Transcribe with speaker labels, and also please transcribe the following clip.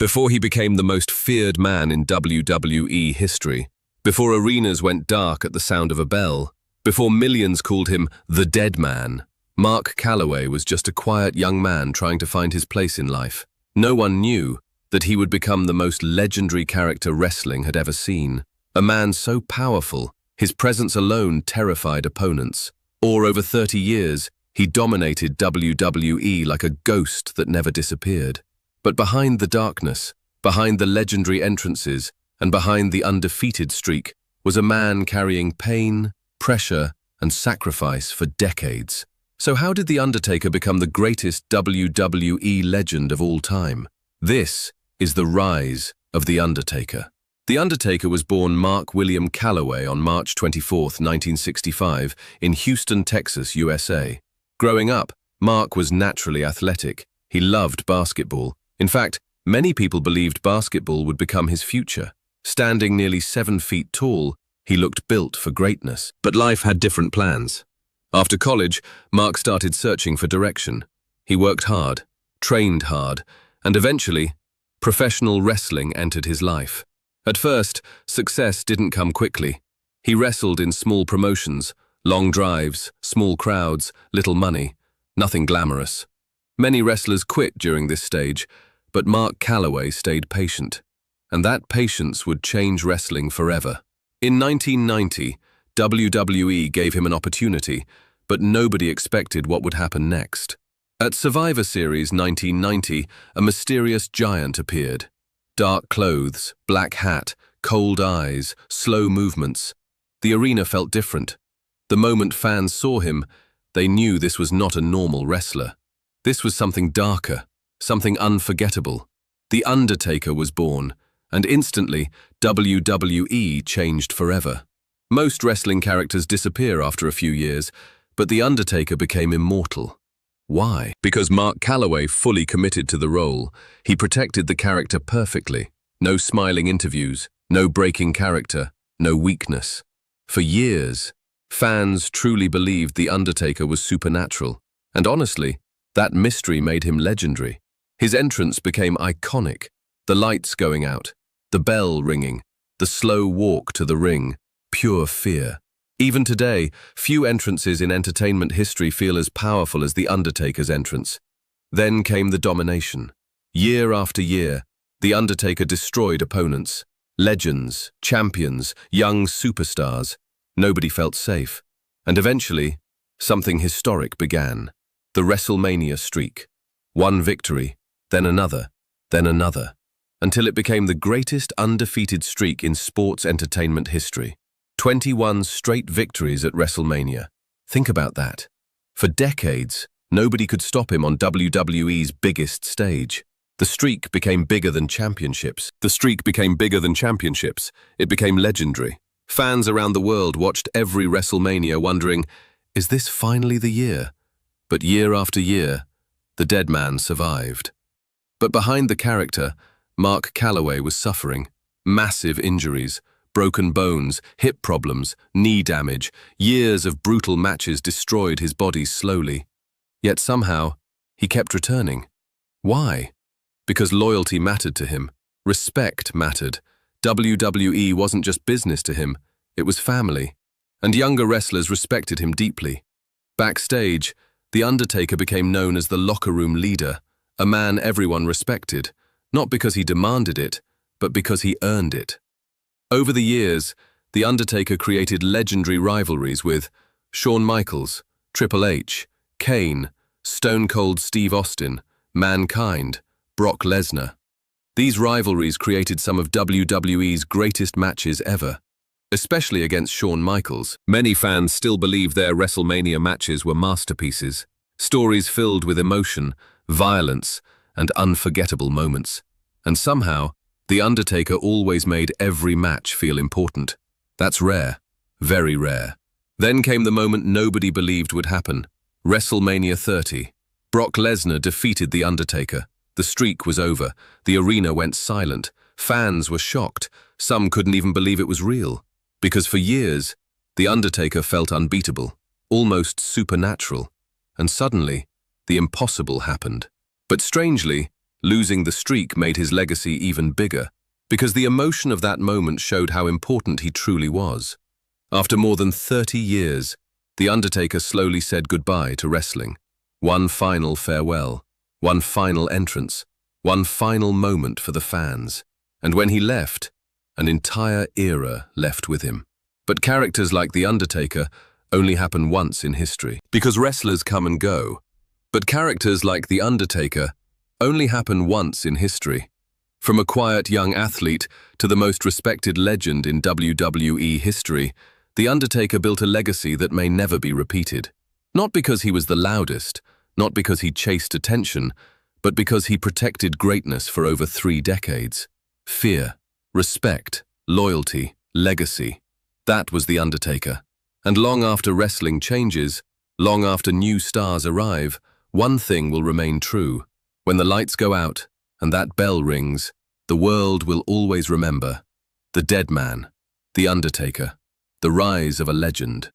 Speaker 1: before he became the most feared man in WWE history, before arenas went dark at the sound of a bell, before millions called him the Deadman, Mark Calaway was just a quiet young man trying to find his place in life. No one knew that he would become the most legendary character wrestling had ever seen. A man so powerful, his presence alone terrified opponents. Or over 30 years, he dominated WWE like a ghost that never disappeared. But behind the darkness, behind the legendary entrances, and behind the undefeated streak, was a man carrying pain, pressure, and sacrifice for decades. So how did The Undertaker become the greatest WWE legend of all time? This is the rise of The Undertaker. The Undertaker was born Mark William Calaway on March 24, 1965, in Houston, Texas, USA. Growing up, Mark was naturally athletic. He loved basketball. In fact, many people believed basketball would become his future. Standing nearly 7 feet tall, he looked built for greatness. But life had different plans. After college, Mark started searching for direction. He worked hard, trained hard, and eventually, professional wrestling entered his life. At first, success didn't come quickly. He wrestled in small promotions, long drives, small crowds, little money, nothing glamorous. Many wrestlers quit during this stage, but Mark Calaway stayed patient. And that patience would change wrestling forever. In 1990, WWE gave him an opportunity, but nobody expected what would happen next. At Survivor Series 1990, a mysterious giant appeared. Dark clothes, black hat, cold eyes, slow movements. The arena felt different. The moment fans saw him, they knew this was not a normal wrestler. This was something darker, something unforgettable. The Undertaker was born, and instantly, WWE changed forever. Most wrestling characters disappear after a few years, but The Undertaker became immortal. Why? Because Mark Calaway fully committed to the role. He protected the character perfectly. No smiling interviews, no breaking character, no weakness. For years, fans truly believed The Undertaker was supernatural. And honestly, that mystery made him legendary. His entrance became iconic. The lights going out, the bell ringing, the slow walk to the ring, pure fear. Even today, few entrances in entertainment history feel as powerful as The Undertaker's entrance. Then came the domination. Year after year, The Undertaker destroyed opponents. Legends, champions, young superstars. Nobody felt safe. And eventually, something historic began. The WrestleMania streak. One victory, then another, until it became the greatest undefeated streak in sports entertainment history. 21 straight victories at WrestleMania. Think about that. For decades, nobody could stop him on WWE's biggest stage. The streak became bigger than championships. It became legendary. Fans around the world watched every WrestleMania wondering, is this finally the year? But year after year, the Deadman survived. But behind the character, Mark Calaway was suffering. Massive injuries, broken bones, hip problems, knee damage, years of brutal matches destroyed his body slowly. Yet somehow, he kept returning. Why? Because loyalty mattered to him. Respect mattered. WWE wasn't just business to him, it was family. And younger wrestlers respected him deeply. Backstage, The Undertaker became known as the locker room leader, a man everyone respected, not because he demanded it, but because he earned it. Over the years, The Undertaker created legendary rivalries with Shawn Michaels, Triple H, Kane, Stone Cold Steve Austin, Mankind, Brock Lesnar. These rivalries created some of WWE's greatest matches ever, especially against Shawn Michaels. Many fans still believe their WrestleMania matches were masterpieces, stories filled with emotion, violence, and unforgettable moments. And somehow, The Undertaker always made every match feel important. That's rare, very rare. Then came the moment nobody believed would happen. WrestleMania 30. Brock Lesnar defeated The Undertaker. The streak was over. The arena went silent. Fans were shocked. Some couldn't even believe it was real. Because for years, The Undertaker felt unbeatable, almost supernatural. And suddenly, the impossible happened. But strangely, Losing the streak made his legacy even bigger, because the emotion of that moment showed how important he truly was. After more than 30 years, The Undertaker slowly said goodbye to wrestling. One final farewell, one final entrance, one final moment for the fans. And when he left, an entire era left with him. But characters like The Undertaker only happen once in history, because wrestlers come and go. But characters like The Undertaker only happen once in history. From a quiet young athlete to the most respected legend in WWE history, The Undertaker built a legacy that may never be repeated. Not because he was the loudest, not because he chased attention, but because he protected greatness for over 3 decades. Fear, respect, loyalty, legacy. That was The Undertaker. And long after wrestling changes, long after new stars arrive, one thing will remain true. When the lights go out and that bell rings, the world will always remember the Deadman, The Undertaker, the rise of a legend.